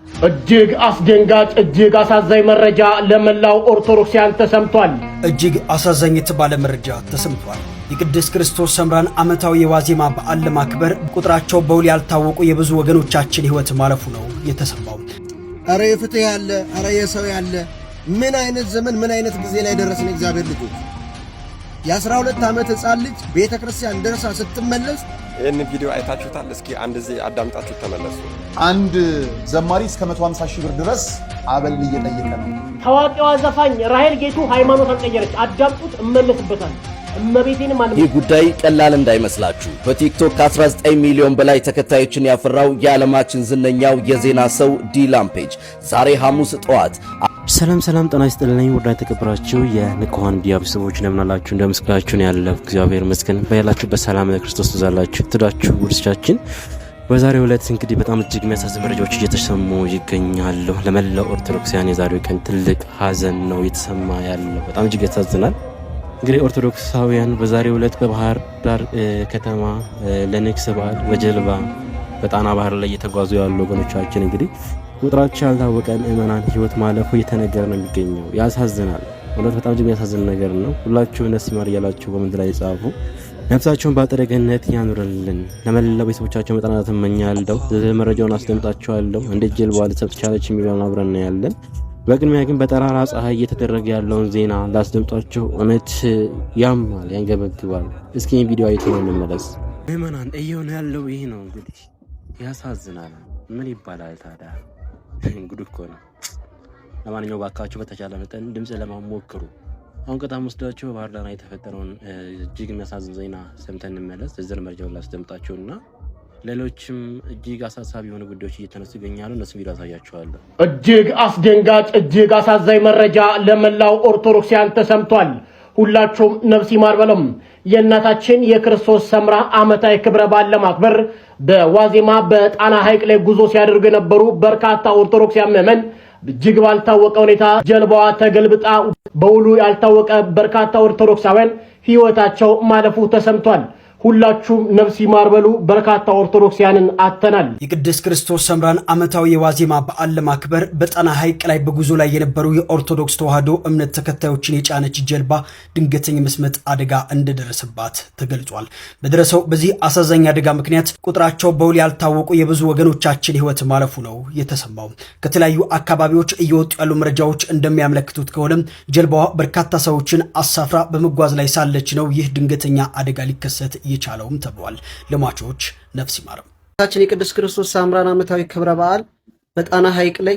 እጅግ አስደንጋጭ እጅግ አሳዛኝ መረጃ ለመላው ኦርቶዶክሳውያን ተሰምቷል። እጅግ አሳዛኝ የተባለ መረጃ ተሰምቷል። የቅድስት ክርስቶስ ሰምራን ዓመታዊ የዋዜማ በዓል ለማክበር ቁጥራቸው በውል ያልታወቁ የብዙ ወገኖቻችን ሕይወት ማለፉ ነው የተሰማው። አረ የፍትህ ያለ አረ የሰው ያለ ምን አይነት ዘመን ምን አይነት ጊዜ ላይ ደረስን? እግዚአብሔር ልጆች የ12 ዓመት ሕፃን ልጅ ቤተክርስቲያን ደርሳ ስትመለስ ይህን ቪዲዮ አይታችሁታል? እስኪ አንድ ጊዜ አዳምጣችሁ ተመለሱ። አንድ ዘማሪ እስከ 150 ሺህ ብር ድረስ አበል እየጠየቀ ነው። ታዋቂዋ ዘፋኝ ራሄል ጌቱ ሃይማኖት አልቀየረች። አዳምጡት፣ እመለስበታል። እመቤቴን ማን ይህ ጉዳይ ቀላል እንዳይመስላችሁ። በቲክቶክ ከ19 ሚሊዮን በላይ ተከታዮችን ያፈራው የዓለማችን ዝነኛው የዜና ሰው ዲላምፔጅ ዛሬ ሐሙስ ጠዋት ሰላም ጤና ይስጥልኝ። ወደ ተከበራችሁ የንቁሃን ሚዲያ ቤተሰቦች እንደምን አላችሁ? እንደምስጋናችሁን ያለው እግዚአብሔር ይመስገን። በያላችሁበት ሰላም ለክርስቶስ ይብዛላችሁ። ትዳችሁ ውርሳችን በዛሬው ዕለት እንግዲህ በጣም እጅግ የሚያሳዝኑ መረጃዎች እየተሰሙ ይገኛሉ። ለመላው ኦርቶዶክሳውያን የዛሬው ቀን ትልቅ ሐዘን ነው የተሰማ ያለው። በጣም እጅግ ያሳዝናል። እንግዲህ ኦርቶዶክሳውያን በዛሬው ዕለት በባህር ዳር ከተማ ለንግስ በዓል በጀልባ በጣና ባህር ላይ እየተጓዙ ያሉ ወገኖቻችን እንግዲህ ቁጥራቸው ያልታወቀ ምዕመናን ሕይወት ማለፉ እየተነገረ ነው የሚገኘው። ያሳዝናል። እውነት በጣም እጅግ የሚያሳዝን ነገር ነው። ሁላችሁ ነፍስ ይማር እያላችሁ በመንት ላይ ጻፉ። ነፍሳቸውን በአጸደ ገነት ያኑርልን። ለመላው ቤተሰቦቻቸው መጽናናትን እመኛለሁ። መረጃውን አስደምጣችኋለሁ። እንዴት ጀልባዋ ልትሰምጥ ቻለች የሚለውን አብረን እናያለን። በቅድሚያ ግን በጠራራ ፀሐይ እየተደረገ ያለውን ዜና ላስደምጣችሁ። እውነት ያማል፣ ያንገበግባል። እስኪ ቪዲዮ አይተን እንመለስ። ምዕመናን እየሆነ ያለው ይህ ነው እንግዲህ ያሳዝናል። ምን ይባላል ታዲያ? እንግዲህ እኮ ነው። ለማንኛውም ባካችሁ በተቻለ መጠን ድምጽ ለማሞክሩ አሁን ቀጣም ወስዳችሁ በባህር ዳር የተፈጠረውን እጅግ የሚያሳዝን ዜና ሰምተን እንመለስ። ዝርዝር መረጃውን ላስደምጣችሁና ሌሎችም እጅግ አሳሳቢ የሆኑ ጉዳዮች እየተነሱ ይገኛሉ። እነሱ ቪዲዮ አሳያችኋለሁ። እጅግ አስደንጋጭ እጅግ አሳዛኝ መረጃ ለመላው ኦርቶዶክሳውያን ተሰምቷል። ሁላችሁም ነፍስ ይማር በለም። የእናታችን የክርስቶስ ሰምራ ዓመታዊ ክብረ በዓል ለማክበር በዋዜማ በጣና ሐይቅ ላይ ጉዞ ሲያደርጉ የነበሩ በርካታ ኦርቶዶክሳውያን ምዕመናን እጅግ ባልታወቀ ሁኔታ ጀልባዋ ተገልብጣ በውሉ ያልታወቀ በርካታ ኦርቶዶክሳውያን ሕይወታቸው ማለፉ ተሰምቷል። ሁላችሁም ነፍስ ይማር በሉ። በርካታ ኦርቶዶክሳውያንን አተናል። የቅድስት ክርስቶስ ሰምራን ዓመታዊ የዋዜማ በዓል ለማክበር በጣና ሐይቅ ላይ በጉዞ ላይ የነበሩ የኦርቶዶክስ ተዋሕዶ እምነት ተከታዮችን የጫነች ጀልባ ድንገተኛ መስመጥ አደጋ እንደደረሰባት ተገልጿል። በደረሰው በዚህ አሳዛኝ አደጋ ምክንያት ቁጥራቸው በውል ያልታወቁ የብዙ ወገኖቻችን ሕይወት ማለፉ ነው የተሰማው። ከተለያዩ አካባቢዎች እየወጡ ያሉ መረጃዎች እንደሚያመለክቱት ከሆነ ጀልባዋ በርካታ ሰዎችን አሳፍራ በመጓዝ ላይ ሳለች ነው ይህ ድንገተኛ አደጋ ሊከሰት የቻለውም ተብሏል። ለሟቾች ነፍስ ይማር። ታችን የቅድስት ክርስቶስ ሰምራን ዓመታዊ ክብረ በዓል በጣና ሐይቅ ላይ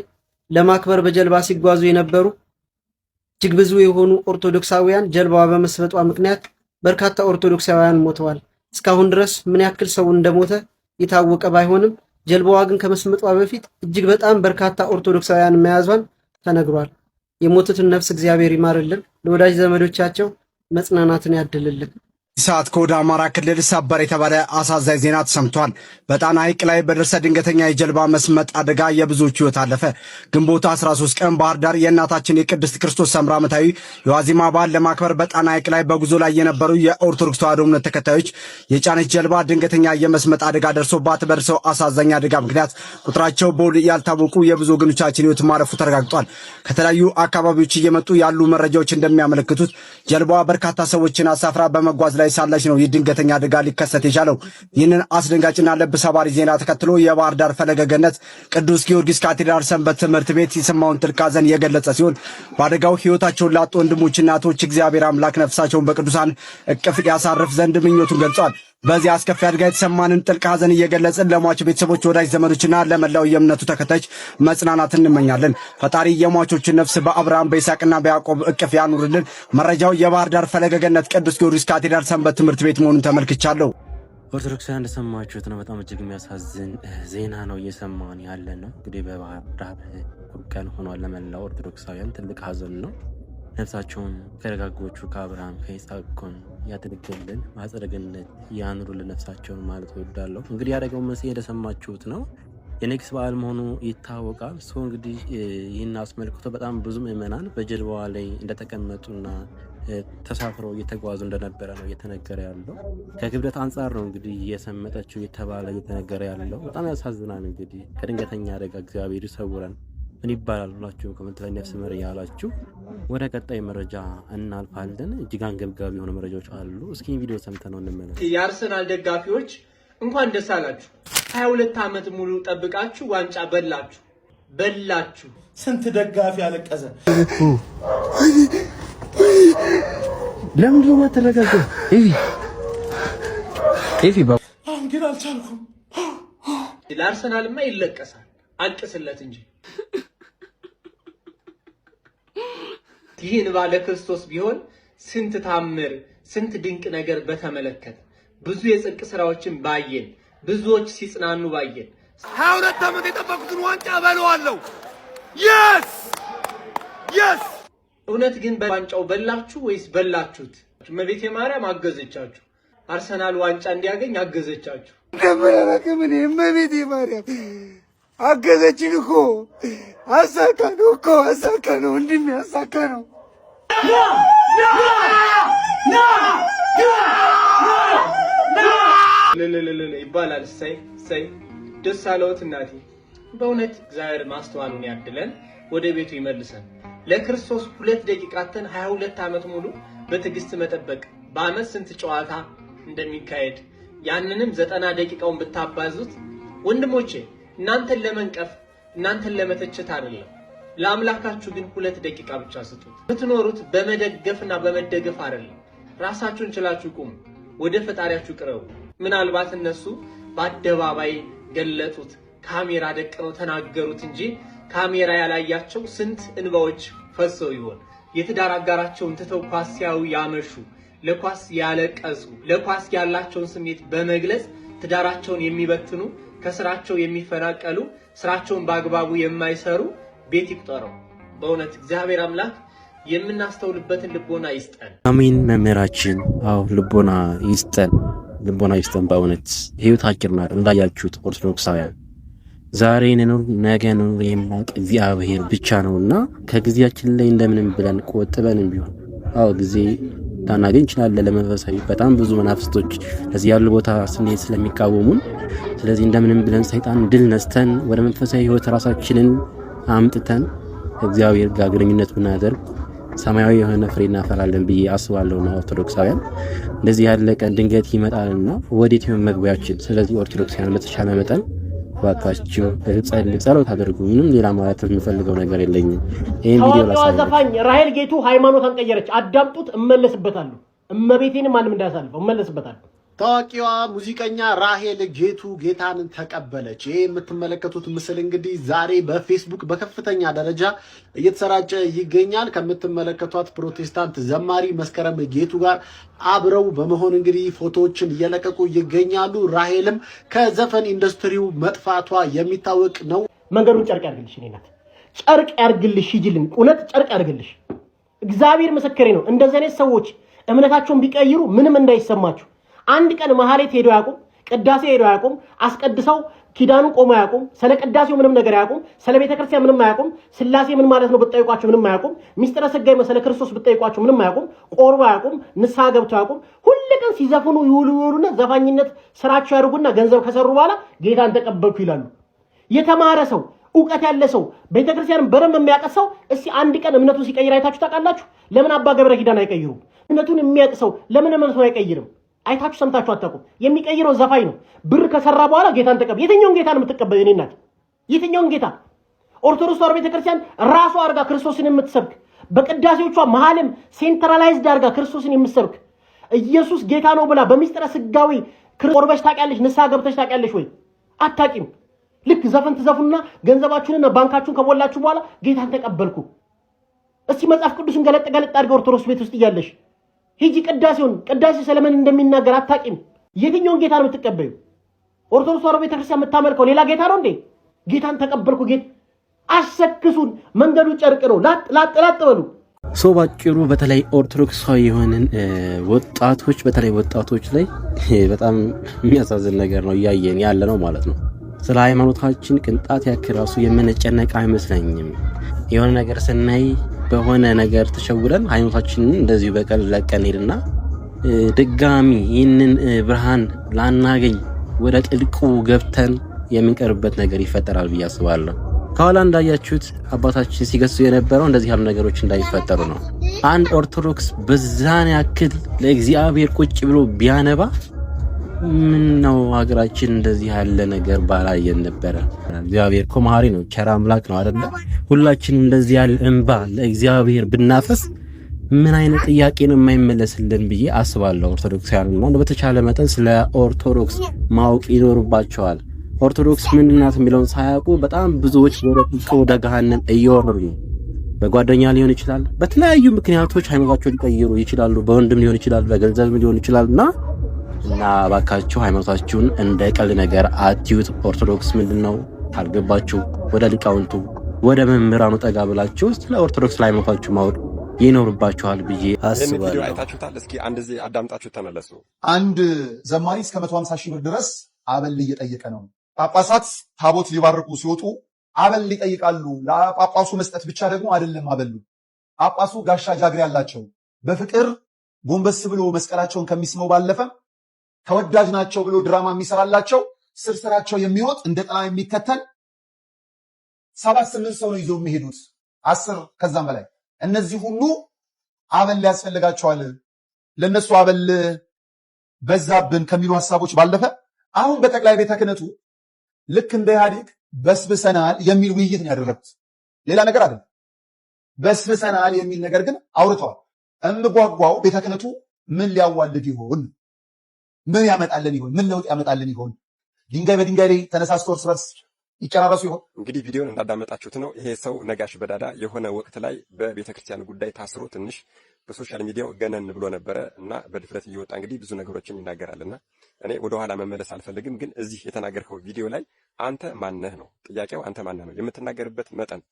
ለማክበር በጀልባ ሲጓዙ የነበሩ እጅግ ብዙ የሆኑ ኦርቶዶክሳውያን ጀልባዋ በመስመጧ ምክንያት በርካታ ኦርቶዶክሳውያን ሞተዋል። እስካሁን ድረስ ምን ያክል ሰው እንደሞተ የታወቀ ባይሆንም ጀልባዋ ግን ከመስመጧ በፊት እጅግ በጣም በርካታ ኦርቶዶክሳውያን መያዟን ተነግሯል። የሞቱትን ነፍስ እግዚአብሔር ይማርልን፣ ለወዳጅ ዘመዶቻቸው መጽናናትን ያድልልን። ሰዓት ከወደ አማራ ክልል ሰበር የተባለ አሳዛኝ ዜና ተሰምቷል። በጣና ሐይቅ ላይ በደረሰ ድንገተኛ የጀልባ መስመጥ አደጋ የብዙዎች ሕይወት አለፈ። ግንቦት 13 ቀን ባህር ዳር የእናታችን የቅድስት ክርስቶስ ሰምራ ዓመታዊ የዋዜማ በዓል ለማክበር በጣና ሐይቅ ላይ በጉዞ ላይ የነበሩ የኦርቶዶክስ ተዋሕዶ እምነት ተከታዮች የጫነች ጀልባ ድንገተኛ የመስመጥ አደጋ ደርሶባት በደረሰው አሳዛኝ አደጋ ምክንያት ቁጥራቸው በውል ያልታወቁ የብዙ ወገኖቻችን ሕይወት ማለፉ ተረጋግጧል። ከተለያዩ አካባቢዎች እየመጡ ያሉ መረጃዎች እንደሚያመለክቱት ጀልባዋ በርካታ ሰዎችን አሳፍራ በመጓዝ ላይ ሳለች ነው ይህ ድንገተኛ አደጋ ሊከሰት የቻለው። ይህንን አስደንጋጭና ልብ ሰባሪ ዜና ተከትሎ የባህር ዳር ፈለገ ገነት ቅዱስ ጊዮርጊስ ካቴድራል ሰንበት ትምህርት ቤት የሰማውን ጥልቅ ሐዘን የገለጸ ሲሆን በአደጋው ሕይወታቸውን ላጡ ወንድሞችና እህቶች እግዚአብሔር አምላክ ነፍሳቸውን በቅዱሳን እቅፍ ያሳርፍ ዘንድ ምኞቱን ገልጿል። በዚህ አስከፊ አደጋ የተሰማንን ጥልቅ ሐዘን እየገለጽን ለሟች ቤተሰቦች፣ ወዳጅ ዘመዶችና ለመላው የእምነቱ ተከታዮች መጽናናት እንመኛለን። ፈጣሪ የሟቾችን ነፍስ በአብርሃም በይስሐቅና በያዕቆብ እቅፍ ያኑርልን። መረጃው የባህር ዳር ፈለገ ገነት ቅዱስ ጊዮርጊስ ካቴድራል ሰንበት ትምህርት ቤት መሆኑን ተመልክቻለሁ። ኦርቶዶክሳውያን እንደሰማችሁት ነው። በጣም እጅግ የሚያሳዝን ዜና ነው እየሰማን ያለ ነው። እንግዲህ በባህር ዳር ቀን ሆኗል። ለመላው ኦርቶዶክሳውያን ትልቅ ሐዘን ነው። ነፍሳቸውን ከደጋጎቹ ከአብርሃም ከይስሐቅ ጎን ያድርግልን፣ በአጸደ ገነት ያኑሩልን ነፍሳቸውን ማለት እወዳለሁ። እንግዲህ ያደረገው መንስኤ እንደሰማችሁት ነው። የንግስ በዓል መሆኑ ይታወቃል። ሰው እንግዲህ ይህን አስመልክቶ በጣም ብዙ ምዕመናን በጀልባዋ ላይ እንደተቀመጡና ተሳፍረው እየተጓዙ እንደነበረ ነው እየተነገረ ያለው። ከክብደት አንጻር ነው እንግዲህ እየሰመጠችው እየተባለ እየተነገረ ያለው። በጣም ያሳዝናል። እንግዲህ ከድንገተኛ አደጋ እግዚአብሔር ይሰውረን። ምን ይባላል ሁላችሁ ኮሜንት ላይ ነፍስ መር ያላችሁ። ወደ ቀጣይ መረጃ እናልፋለን። እጅግ አንገብጋቢ የሆኑ መረጃዎች አሉ። እስኪ ቪዲዮ ሰምተነው እንመለስ። የአርሰናል ደጋፊዎች እንኳን ደስ አላችሁ። 22 ዓመት ሙሉ ጠብቃችሁ ዋንጫ በላችሁ። ስንት ደጋፊ አለቀሰ። ለምን ነው ማተረጋገው? ኤቪ አሁን ግን አልቻልኩም። ለአርሰናልማ ይለቀሳል፣ አልቅስለት እንጂ። ይህን ባለ ክርስቶስ ቢሆን ስንት ታምር ስንት ድንቅ ነገር በተመለከተ ብዙ የጽድቅ ስራዎችን ባየን፣ ብዙዎች ሲጽናኑ ባየን። 22 ዓመት የጠበቁትን ዋንጫ በለዋለሁ። የስ እውነት ግን በዋንጫው በላችሁ ወይስ በላችሁት? እመቤቴ ማርያም አገዘቻችሁ። አርሰናል ዋንጫ እንዲያገኝ አገዘቻችሁ። ደበረከምን እመቤቴ ማርያም አገዘችን እኮ። አሳካ ነው እንደሚያሳካ ነው። ይባላል። እሰይ ደስ አለዎት እናቴ። በእውነት እግዚአብሔር ማስተዋሉን ያድለን፣ ወደ ቤቱ ይመልሰን። ለክርስቶስ 2 ደቂቃተን 22 ዓመት ሙሉ በትዕግስት መጠበቅ። በአመት ስንት ጨዋታ እንደሚካሄድ ያንንም 90 ደቂቃውን ብታባዙት ወንድሞቼ፣ እናንተን ለመንቀፍ እናንተን ለመተቸት አይደለም። ለአምላካችሁ ግን 2 ደቂቃ ብቻ ስጡት። ብትኖሩት በመደገፍና በመደገፍ አይደለም። ራሳችሁን ችላችሁ ቁሙ፣ ወደ ፈጣሪያችሁ ቅረቡ። ምናልባት እነሱ በአደባባይ ገለጡት፣ ካሜራ ደቅነው ተናገሩት እንጂ ካሜራ ያላያቸው ስንት እንባዎች ፈሰው ይሆን? የትዳር አጋራቸውን ትተው ኳስ ሲያዩ ያመሹ፣ ለኳስ ያለቀሱ፣ ለኳስ ያላቸውን ስሜት በመግለጽ ትዳራቸውን የሚበትኑ፣ ከስራቸው የሚፈናቀሉ፣ ስራቸውን በአግባቡ የማይሰሩ ቤት ይቁጠረው። በእውነት እግዚአብሔር አምላክ የምናስተውልበትን ልቦና ይስጠን። አሜን። መምህራችን ልቦና ይስጠን። በእውነት ህይወት አጭር ናት። እንዳያችሁት ኦርቶዶክሳውያን ዛሬ ነው ነገ ነው የማውቅ እግዚአብሔር ብቻ ነውና ከጊዜያችን ላይ እንደምንም ብለን ቆጥበንም ቢሆን ጊዜ ታናገኝ ይችላል። ለመንፈሳዊ በጣም ብዙ መናፍስቶች እዚህ ያሉ ቦታ ስንሄድ ስለሚቃወሙን፣ ስለዚህ እንደምንም ብለን ሰይጣን ድል ነስተን ወደ መንፈሳዊ ህይወት ራሳችንን አምጥተን እግዚአብሔር ጋር ግንኙነት ብናደርግ ሰማያዊ የሆነ ፍሬ እናፈራለን ብዬ አስባለሁና ኦርቶዶክሳውያን እንደዚህ ያለ ቀን ድንገት ይመጣልና ወዴት ነው መግቢያችን? ስለዚህ ኦርቶዶክሳውያን በተቻለ መጠን ባካችሁ ጸሎት አድርጉ። ምንም ሌላ ማለት የምፈልገው ነገር የለኝም። ይሄን ቪዲዮ ላሳየው። ዘፋኝ ራሄል ጌቱ ሃይማኖቷን ቀየረች። አዳምጡት፣ እመለስበታለሁ። እመቤቴንም ማንም እንዳያሳልፈው እመለስበታለሁ። ታዋቂዋ ሙዚቀኛ ራሄል ጌቱ ጌታን ተቀበለች። ይሄ የምትመለከቱት ምስል እንግዲህ ዛሬ በፌስቡክ በከፍተኛ ደረጃ እየተሰራጨ ይገኛል። ከምትመለከቷት ፕሮቴስታንት ዘማሪ መስከረም ጌቱ ጋር አብረው በመሆን እንግዲህ ፎቶዎችን እየለቀቁ ይገኛሉ። ራሄልም ከዘፈን ኢንዱስትሪው መጥፋቷ የሚታወቅ ነው። መንገዱን ጨርቅ ያርግልሽ፣ እኔ ናት ጨርቅ ያርግልሽ፣ ይጅልን እውነት ጨርቅ ያርግልሽ። እግዚአብሔር ምስክሬ ነው። እንደዚህ አይነት ሰዎች እምነታቸውን ቢቀይሩ ምንም እንዳይሰማችሁ። አንድ ቀን መሐሌት ሄዶ ያቁም፣ ቅዳሴ ሄዶ ያቁም፣ አስቀድሰው ኪዳኑ ቆሞ ያቁም፣ ስለ ቅዳሴው ምንም ነገር ያቁም፣ ስለ ቤተክርስቲያን ምንም አያቁም፣ ስላሴ ምን ማለት ነው ብትጠይቋቸው ምንም አያቁም፣ ሚስጥረ ስጋይ መሰለ ክርስቶስ ብትጠይቋቸው ምንም አያቁም፣ ቆርቦ ያቁም፣ ንስሐ ገብተው ያቁም። ሁሉ ቀን ሲዘፍኑ ይውሉና ዘፋኝነት ስራቸው ያድርጉና ገንዘብ ከሰሩ በኋላ ጌታን ተቀበልኩ ይላሉ። የተማረ ሰው እውቀት ያለ ሰው ቤተክርስቲያንን በደንብ የሚያውቅ ሰው እስቲ አንድ ቀን እምነቱን ሲቀይር አይታችሁ ታውቃላችሁ? ለምን አባ ገብረ ኪዳን አይቀይሩም? እምነቱን የሚያውቅ ሰው ለምን እምነቱን አይቀይርም? አይታችሁ ሰምታችሁ አታውቁም? የሚቀይረው ዘፋኝ ነው። ብር ከሰራ በኋላ ጌታን ተቀበል። የትኛውን ጌታ ነው የምትቀበል? እኔ እናት የትኛውን ጌታ? ኦርቶዶክስ ተዋሕዶ ቤተክርስቲያን ራሷ አርጋ ክርስቶስን የምትሰብክ በቅዳሴዎቿ መሐልም ሴንትራላይዝድ አርጋ ክርስቶስን የምትሰብክ ኢየሱስ ጌታ ነው ብላ በሚስጥረ ስጋዊ ቆርበሽ ታውቂያለሽ? ንስሐ ገብተሽ ታውቂያለሽ ወይ? አታውቂም። ልክ ዘፈን ትዘፉና ገንዘባችሁንና ባንካችሁን ከሞላችሁ በኋላ ጌታን ተቀበልኩ። እስቲ መጽሐፍ ቅዱስን ገለጥ አድርገው ኦርቶዶክስ ቤት ውስጥ እያለሽ ሂጂ ቅዳሴውን። ቅዳሴ ስለምን እንደሚናገር አታውቂም። የትኛውን ጌታ ነው የምትቀበዩ? ኦርቶዶክስ ተዋሕዶ ቤተክርስቲያን የምታመልከው ሌላ ጌታ ነው እንዴ? ጌታን ተቀበልኩ ጌታ አሰክሱን። መንገዱ ጨርቅ ነው። ላጥ በሉ። ሰው ባጭሩ በተለይ ኦርቶዶክሳዊ የሆነን ወጣቶች በተለይ ወጣቶች ላይ በጣም የሚያሳዝን ነገር ነው እያየን ያለ ነው ማለት ነው። ስለ ሃይማኖታችን ቅንጣት ያክል ራሱ የምንጨነቅ አይመስለኝም። የሆነ ነገር ስናይ በሆነ ነገር ተሸውረን ሃይማኖታችንን እንደዚሁ በቀል ለቀን ሄድና ድጋሚ ይህንን ብርሃን ላናገኝ ወደ ጥልቁ ገብተን የምንቀርበት ነገር ይፈጠራል ብዬ አስባለሁ። ከኋላ እንዳያችሁት አባታችን ሲገሱ የነበረው እንደዚህ ያሉ ነገሮች እንዳይፈጠሩ ነው። አንድ ኦርቶዶክስ በዛን ያክል ለእግዚአብሔር ቁጭ ብሎ ቢያነባ ምን ነው ሀገራችን እንደዚህ ያለ ነገር ባላየን ነበረ። እግዚአብሔር እኮ መሐሪ ነው፣ ቸር አምላክ ነው አይደለ? ሁላችንም እንደዚህ ያለ እንባ ለእግዚአብሔር ብናፈስ ምን አይነት ጥያቄ ነው የማይመለስልን ብዬ አስባለሁ። ኦርቶዶክሳውያን በተቻለ መጠን ስለ ኦርቶዶክስ ማወቅ ይኖርባቸዋል። ኦርቶዶክስ ምንድናት የሚለውን ሳያውቁ በጣም ብዙዎች ወደ ገሃነም እየወረዱ ነው። በጓደኛ ሊሆን ይችላል፣ በተለያዩ ምክንያቶች ሃይማኖታቸውን ሊቀይሩ ይችላሉ። በወንድም ሊሆን ይችላል፣ በገንዘብ ሊሆን ይችላልና ባካችሁ ሃይማኖታችሁን እንደ ቀልድ ነገር አትዩት። ኦርቶዶክስ ምንድነው አልገባችሁ? ወደ ሊቃውንቱ ወደ መምህራኑ ጠጋ ብላችሁ ስለ ኦርቶዶክስ ላይ ሃይማኖታችሁ ማወቅ ይኖርባችኋል ብዬ አስባለሁ። አይታችሁታል? እስኪ አንድ ጊዜ አዳምጣችሁ ተመለሱ። አንድ ዘማሪ እስከ 150 ሺህ ብር ድረስ አበል እየጠየቀ ነው። ጳጳሳት ታቦት ሊባርኩ ሲወጡ አበል ይጠይቃሉ። ለጳጳሱ መስጠት ብቻ ደግሞ አይደለም አበሉ። ጳጳሱ ጋሻ ጃግሬ ያላቸው በፍቅር ጎንበስ ብሎ መስቀላቸውን ከሚስመው ባለፈ ተወዳጅ ናቸው ብሎ ድራማ የሚሰራላቸው ስራቸው የሚሮጥ እንደ ጥላ የሚከተል 7-8 ሰው ነው ይዘው የሚሄዱት 10 ከዛም በላይ። እነዚህ ሁሉ አበል ያስፈልጋቸዋል። ለነሱ አበል በዛብን ከሚሉ ሐሳቦች ባለፈ አሁን በጠቅላይ ቤተ ክህነቱ ልክ እንደ ኢህአዴግ በስብሰናል የሚል ውይይት ነው ያደረጉት። ሌላ ነገር አይደለም። በስብሰናል የሚል ነገር ግን አውርተዋል። እምጓጓው ቤተ ክህነቱ ምን ሊያዋልድ ይሆን? ምን ያመጣልን ይሆን? ምን ለውጥ ያመጣልን ይሆን? ድንጋይ በድንጋይ ላይ ተነሳስቶ እርስ በርስ ይጨራረሱ ይሆን? እንግዲህ ቪዲዮን እንዳዳመጣችሁት ነው። ይሄ ሰው ነጋሽ በዳዳ የሆነ ወቅት ላይ በቤተክርስቲያን ጉዳይ ታስሮ ትንሽ በሶሻል ሚዲያው ገነን ብሎ ነበረ እና በድፍረት እየወጣ እንግዲህ ብዙ ነገሮችን ይናገራልና እኔ ወደ ኋላ መመለስ አልፈልግም። ግን እዚህ የተናገርከው ቪዲዮ ላይ አንተ ማነህ ነው ጥያቄው። አንተ ማነህ ነው የምትናገርበት መጠን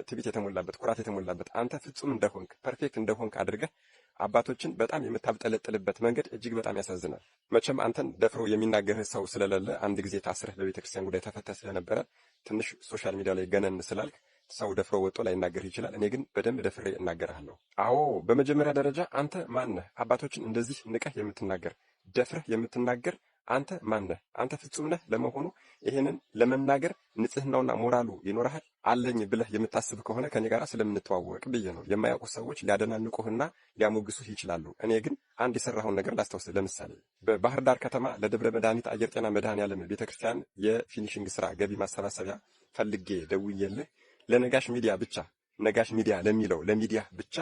ትዕቢት የተሞላበት ኩራት የተሞላበት አንተ ፍጹም እንደሆንክ ፐርፌክት እንደሆንክ አድርገህ አባቶችን በጣም የምታብጠለጥልበት መንገድ እጅግ በጣም ያሳዝናል። መቼም አንተን ደፍሮ የሚናገርህ ሰው ስለሌለ አንድ ጊዜ ታስረህ በቤተክርስቲያን ጉዳይ ተፈተህ ስለነበረ ትንሽ ሶሻል ሚዲያ ላይ ገነን ስላልክ ሰው ደፍሮ ወጥቶ ላይናገር ይችላል። እኔ ግን በደንብ ደፍሬ እናገርሃለሁ። አዎ በመጀመሪያ ደረጃ አንተ ማነህ? አባቶችን እንደዚህ ንቀህ የምትናገር ደፍረህ የምትናገር አንተ ማነህ? አንተ ፍጹም ነህ ለመሆኑ? ይሄንን ለመናገር ንጽህናውና ሞራሉ ይኖርሃል አለኝ ብለህ የምታስብ ከሆነ ከኔ ጋር ስለምንተዋወቅ ብዬ ነው። የማያውቁ ሰዎች ሊያደናንቁህና ሊያሞግሱህ ይችላሉ። እኔ ግን አንድ የሰራኸውን ነገር ላስታውስ። ለምሳሌ በባህር ዳር ከተማ ለደብረ መድኃኒት አየር ጤና መድኃኔዓለም ቤተክርስቲያን የፊኒሽንግ ስራ ገቢ ማሰባሰቢያ ፈልጌ ደውዬልህ ለነጋሽ ሚዲያ ብቻ ነጋሽ ሚዲያ ለሚለው ለሚዲያ ብቻ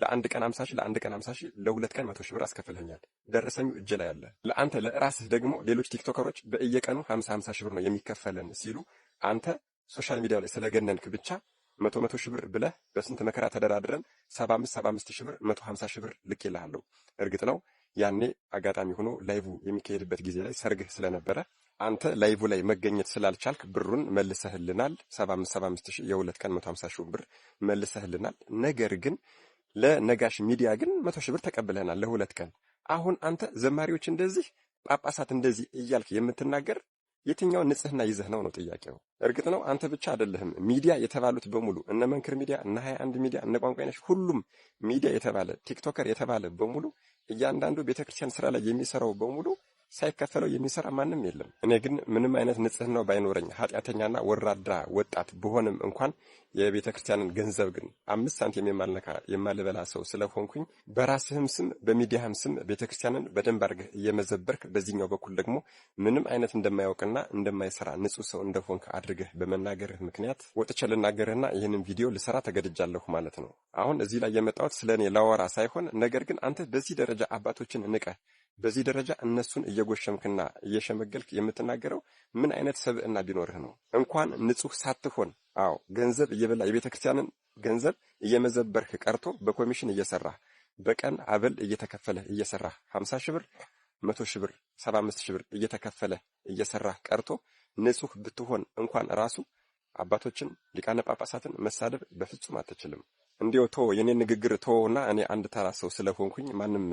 ለአንድ ቀን 50 ሺህ ለአንድ ቀን 50 ሺህ ለሁለት ቀን 100 ሺህ ብር አስከፍለኛል። ደረሰኙ እጅ ላይ አለ። ለአንተ ለራስህ ደግሞ ሌሎች ቲክቶከሮች በየቀኑ 50 ሺህ ብር ነው የሚከፈለን ሲሉ አንተ ሶሻል ሚዲያ ላይ ስለገነንክ ብቻ 100 ሺህ ብር ብለህ በስንት መከራ ተደራድረን 75 ሺህ ብር 150 ሺህ ብር ልኬልሃለሁ። እርግጥ ነው ያኔ አጋጣሚ ሆኖ ላይቭ የሚካሄድበት ጊዜ ላይ ሰርግህ ስለነበረ አንተ ላይቭ ላይ መገኘት ስላልቻልክ ብሩን መልሰህልናል። 75 ሺህ የሁለት ቀን 150 ሺህ ብር መልሰህልናል። ነገር ግን ለነጋሽ ሚዲያ ግን 100 ሺህ ብር ተቀብለናል ለሁለት ቀን። አሁን አንተ ዘማሪዎች እንደዚህ ጳጳሳት እንደዚህ እያልክ የምትናገር የትኛው ንጽህና ይዘህ ነው ጥያቄው። እርግጥ ነው አንተ ብቻ አይደለህም። ሚዲያ የተባሉት በሙሉ እነ መንክር ሚዲያ፣ እነ 21 ሚዲያ፣ እነ ቋንቋይነሽ ሁሉም ሚዲያ የተባለ ቲክቶከር የተባለ በሙሉ እያንዳንዱ ቤተክርስቲያን ስራ ላይ የሚሰራው በሙሉ ሳይከፈለው የሚሰራ ማንም የለም። እኔ ግን ምንም አይነት ንጽህናው ባይኖረኝ ኃጢአተኛና ወራዳ ወጣት ብሆንም እንኳን የቤተ ክርስቲያንን ገንዘብ ግን 5 ሳንቲም የማልነካ የማልበላ ሰው ስለሆንኩኝ በራስህም ስም በሚዲያህም ስም ቤተ ክርስቲያንን በደንብ አድርገህ እየመዘበርክ በዚህኛው በኩል ደግሞ ምንም አይነት እንደማያውቅና እንደማይሰራ ንጹህ ሰው እንደሆንክ አድርገህ በመናገርህ ምክንያት ወጥቼ ልናገርህና ይህንን ቪዲዮ ልሰራ ተገድጃለሁ ማለት ነው። አሁን እዚህ ላይ የመጣሁት ስለኔ ላወራ ሳይሆን ነገር ግን አንተ በዚህ ደረጃ አባቶችን ንቀህ በዚህ ደረጃ እነሱን እየጎሸምክና እየሸመገልክ የምትናገረው ምን አይነት ሰብዕና ቢኖርህ ነው? እንኳን ንጹህ ሳትሆን አዎ ገንዘብ እየበላ የቤተ ክርስቲያንን ገንዘብ እየመዘበርክ ቀርቶ በኮሚሽን እየሰራህ በቀን አበል እየተከፈለህ እየሰራህ 50 ሺህ ብር 100 ሺህ ብር 75 ሺህ ብር እየተከፈለህ እየሰራህ ቀርቶ ንጹህ ብትሆን እንኳን ራሱ አባቶችን ሊቃነ ጳጳሳትን መሳደብ በፍጹም አትችልም። እንዲያው የኔን ንግግር ተወውና እኔ አንድ ተራ ሰው ስለሆንኩኝ ማንም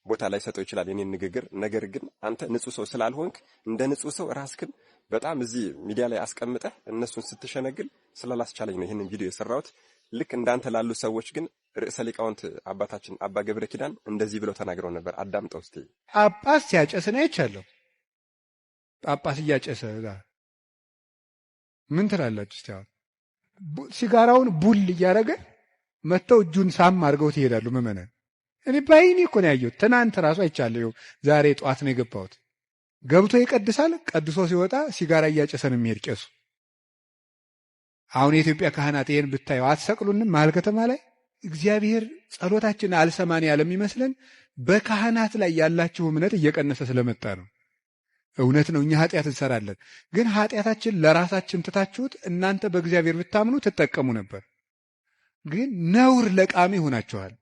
ቦታ ላይ ሰጠው ይችላል የኔን ንግግር። ነገር ግን አንተ ንጹህ ሰው ስላልሆንክ እንደ ንጹህ ሰው ራስክን በጣም እዚህ ሚዲያ ላይ አስቀምጠህ እነሱን ስትሸነግል ስላላስቻለኝ ነው ይህንን ቪዲዮ የሰራሁት። ልክ እንዳንተ ላሉ ሰዎች ግን ርዕሰ ሊቃውንት አባታችን አባ ገብረ ኪዳን እንደዚህ ብለው ተናግረው ነበር። አዳምጠው እስቲ። ጳጳስ ሲያጨስ ነው አይቻለሁ። ጳጳስ እያጨሰ ጋር ምን ትላላችሁ እስቲ? አሁን ሲጋራውን ቡል እያደረገ መጥተው እጁን ሳም አድርገው ይሄዳሉ ምዕመናን። እኔ ባይኔ እኮ ነው ያየሁት። ትናንት ራሱ አይቻለሁ። ዛሬ ጠዋት ነው የገባሁት። ገብቶ ይቀድሳል። ቀድሶ ሲወጣ ሲጋራ እያጨሰ ነው የሚሄድ ቄሱ። አሁን የኢትዮጵያ ካህናት ይሄን ብታዩ አትሰቅሉንም? መሀል ከተማ ላይ እግዚአብሔር ጸሎታችን አልሰማን ያለም ይመስለን በካህናት ላይ ያላችሁ እምነት እየቀነሰ ስለመጣ ነው። እውነት ነው፣ እኛ ኃጢአት እንሰራለን። ግን ኃጢአታችን ለራሳችን ትታችሁት እናንተ በእግዚአብሔር ብታምኑ ትጠቀሙ ነበር። ግን ነውር ለቃሚ ሆናችኋል።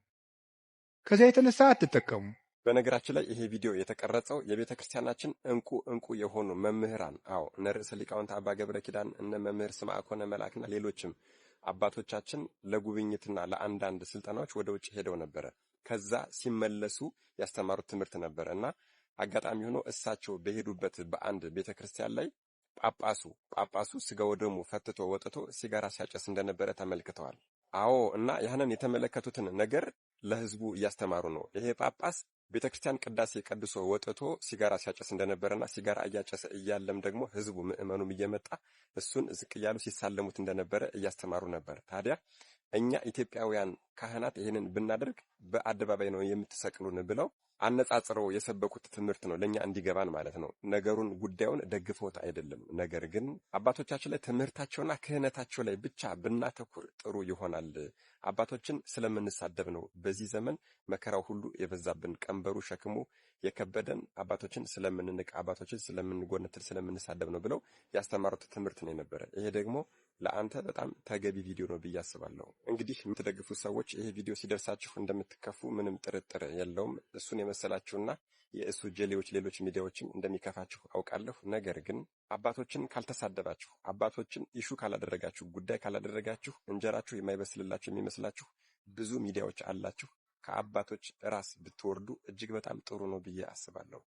ከዚያ የተነሳ አትጠቀሙ። በነገራችን ላይ ይሄ ቪዲዮ የተቀረጸው የቤተ ክርስቲያናችን እንቁ የሆኑ መምህራን እነ ርዕሰ ሊቃውንት አባ ገብረ ኪዳን እነ መምህር ስምዐኮነ መላክና ሌሎችም አባቶቻችን ለጉብኝትና ለአንዳንድ ስልጠናዎች ወደ ውጭ ሄደው ነበረ። ከዛ ሲመለሱ ያስተማሩት ትምህርት ነበረ እና አጋጣሚ ሆኖ እሳቸው በሄዱበት በአንድ ቤተክርስቲያን ላይ ጳጳሱ ስጋ ወደሙ ፈትቶ ወጥቶ ሲጋራ ሲያጨስ እንደነበረ ተመልክተዋል። እና ያንን የተመለከቱትን ነገር ለህዝቡ እያስተማሩ ነው። ይሄ ጳጳስ ቤተክርስቲያን ቅዳሴ ቀድሶ ወጥቶ ሲጋራ ሲያጨስ እንደነበረና ሲጋራ እያጨሰ እያለም ደግሞ ህዝቡ ምዕመኑም እየመጣ እሱን ዝቅ እያሉ ሲሳለሙት እንደነበረ እያስተማሩ ነበር። ታዲያ እኛ ኢትዮጵያውያን ካህናት ይሄንን ብናደርግ በአደባባይ ነው የምትሰቅሉን ብለው አነጻጽረው የሰበኩት ትምህርት ነው ለኛ እንዲገባን ማለት ነው። ነገሩን ጉዳዩን ደግፈውት አይደለም። ነገር ግን አባቶቻችን ላይ ትምህርታቸውና ክህነታቸው ላይ ብቻ ብናተኩር ጥሩ ይሆናል። አባቶችን ስለምንሳደብ ነው በዚህ ዘመን መከራው ሁሉ የበዛብን፣ ቀንበሩ ሸክሙ የከበደን አባቶችን ስለምንንቅ፣ አባቶችን ስለምንጎነትል፣ ስለምንሳደብ ነው ብለው ያስተማሩት ትምህርት ነው የነበረ። ይሄ ደግሞ ለአንተ በጣም ተገቢ ቪዲዮ ነው ብዬ አስባለሁ። እንግዲህ የምትደግፉ ሰዎች ይሄ ቪዲዮ ሲደርሳችሁ እንደምትከፉ ምንም ጥርጥር የለውም። እሱን የመሰላችሁና የእሱ ጀሌዎች ሌሎች ሚዲያዎችም እንደሚከፋችሁ አውቃለሁ። ነገር ግን አባቶችን ካልተሳደባችሁ፣ አባቶችን ኢሹ ካላደረጋችሁ፣ ጉዳይ ካላደረጋችሁ እንጀራችሁ የማይበስልላችሁ የሚመስላችሁ ብዙ ሚዲያዎች አላችሁ። ከአባቶች ራስ ብትወርዱ እጅግ በጣም ጥሩ ነው ብዬ አስባለሁ።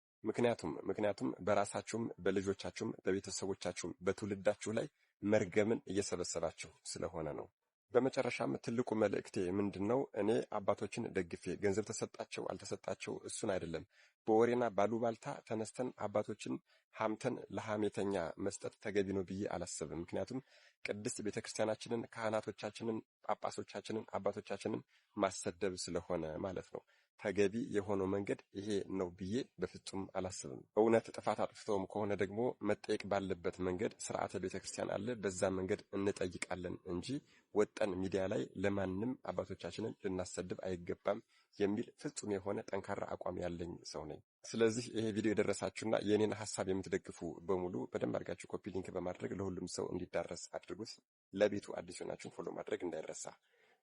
ምክንያቱም በራሳችሁም በልጆቻችሁም በቤተሰቦቻችሁም በትውልዳችሁ ላይ መርገምን እየሰበሰባችሁ ስለሆነ ነው። በመጨረሻም ትልቁ መልእክቴ ምንድነው? እኔ አባቶችን ደግፌ ገንዘብ ተሰጣቸው አልተሰጣቸው እሱን አይደለም፣ በወሬና ባሉባልታ ተነስተን አባቶችን ሀምተን ለሐሜተኛ መስጠት ተገቢ ነው ብዬ አላስብም። ምክንያቱም ቅድስት ቤተክርስቲያናችንን፣ ካህናቶቻችንን፣ ጳጳሶቻችንን፣ አባቶቻችንን ማሰደብ ስለሆነ ማለት ነው። ተገቢ የሆነው መንገድ ይሄ ነው ብዬ በፍጹም አላስብም። እውነት ጥፋት አጥፍተውም ከሆነ ደግሞ መጠየቅ ባለበት መንገድ ስርዓተ ቤተክርስቲያን አለ፣ በዛ መንገድ እንጠይቃለን እንጂ ወጠን ሚዲያ ላይ ለማንም አባቶቻችንን ልናሰድብ አይገባም የሚል ፍጹም የሆነ ጠንካራ አቋም ያለኝ ሰው ነኝ። ስለዚህ ይሄ ቪዲዮ የደረሳችሁና የኔን ሐሳብ የምትደግፉ በሙሉ በደንብ አድርጋችሁ ኮፒ ሊንክ በማድረግ ለሁሉም ሰው እንዲዳረስ አድርጉት። ለቤቱ አዲስ ሆናችሁ ፎሎ ማድረግ እንዳይረሳ።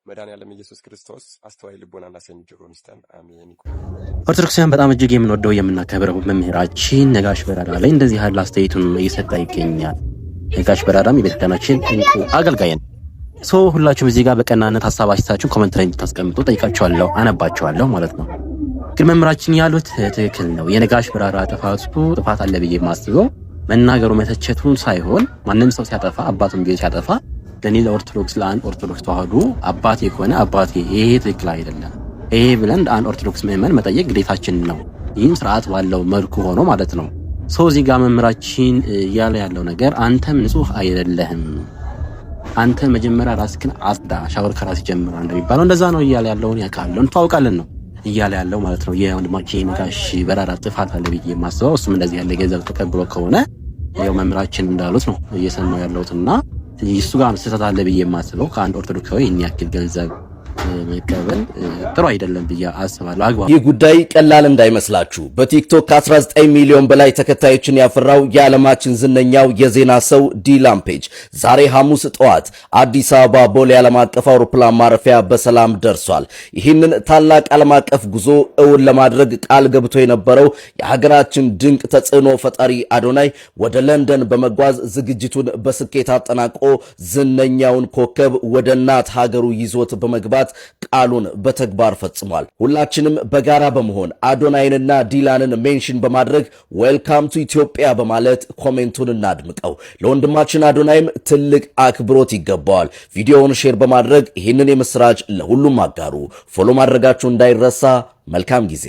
መድኃኔዓለም ኢየሱስ ክርስቶስ አስተዋይ ልቦናና ሰሚ ጆሮን ይስጠን። አሜን። ኦርቶዶክሳውያን በጣም እጅግ የምንወደው የምናከብረው መምህራችን ነጋሽ በራዳ ላይ እንደዚህ ያለ አስተያየቱን እየሰጠ ይገኛል። ነጋሽ በራዳም የቤተክርስቲያናችን እንቁ አገልጋይ ነው። ሁላችሁም እዚህ ጋር በቀናነት ሐሳብ አስተያየታችሁን ኮሜንት ላይ እንድታስቀምጡ ጠይቃችኋለሁ፣ አነባችኋለሁ ማለት ነው። ግን መምህራችን ያሉት ትክክል ነው። የነጋሽ በራዳ ጥፋት አለ ብዬ የማስበው መናገሩ መተቸቱን ሳይሆን ማንም ሰው ሲያጠፋ አባቱም ቢሆን ሲያጠፋ ለኔ ለኦርቶዶክስ ለአንድ ኦርቶዶክስ ተዋህዶ አባቴ ከሆነ አባቴ ይሄ ትክክል አይደለም ይሄ ብለን አንድ ኦርቶዶክስ ምዕመን መጠየቅ ግዴታችን ነው። ይህም ስርዓት ባለው መልኩ ሆኖ ማለት ነው። እዚህ ጋር መምህራችን እያለ ያለው ነገር አንተም ንጹህ አይደለህም፣ አንተ መጀመሪያ ራስህን አጽዳ፣ ሻወር ከራስ ጀምር እንደሚባለው እንደዛ ነው እያለ ያለውን ያውቃል እንታውቃለን ነው እያለ ያለው ማለት ነው። የወንድማችን ነጋሽ በራዳ ጥፋት አለ ብዬ የማስበው እሱም እንደዚህ ያለ ገንዘብ ተቀብሎ ከሆነ ያው መምህራችን እንዳሉት ነው እየሰማው ያለውትና እሱ ጋር ስህተት አለ ብዬ የማስበው ከአንድ ኦርቶዶክሳዊ ይህን ያክል ገንዘብ መቀበል ጥሩ አይደለም ብዬ አስባለሁ። አግባብ ይህ ጉዳይ ቀላል እንዳይመስላችሁ። በቲክቶክ ከ19 ሚሊዮን በላይ ተከታዮችን ያፈራው የዓለማችን ዝነኛው የዜና ሰው ዲላምፔጅ ዛሬ ሐሙስ ጠዋት አዲስ አበባ ቦሌ ዓለም አቀፍ አውሮፕላን ማረፊያ በሰላም ደርሷል። ይህንን ታላቅ ዓለም አቀፍ ጉዞ እውን ለማድረግ ቃል ገብቶ የነበረው የሀገራችን ድንቅ ተጽዕኖ ፈጣሪ አዶናይ ወደ ለንደን በመጓዝ ዝግጅቱን በስኬት አጠናቆ ዝነኛውን ኮከብ ወደ እናት ሀገሩ ይዞት በመግባት ቃሉን በተግባር ፈጽሟል። ሁላችንም በጋራ በመሆን አዶናይንና ዲላንን ሜንሽን በማድረግ ዌልካም ቱ ኢትዮጵያ በማለት ኮሜንቱን እናድምቀው። ለወንድማችን አዶናይም ትልቅ አክብሮት ይገባዋል። ቪዲዮውን ሼር በማድረግ ይህንን የምስራች ለሁሉም አጋሩ። ፎሎ ማድረጋችሁ እንዳይረሳ። መልካም ጊዜ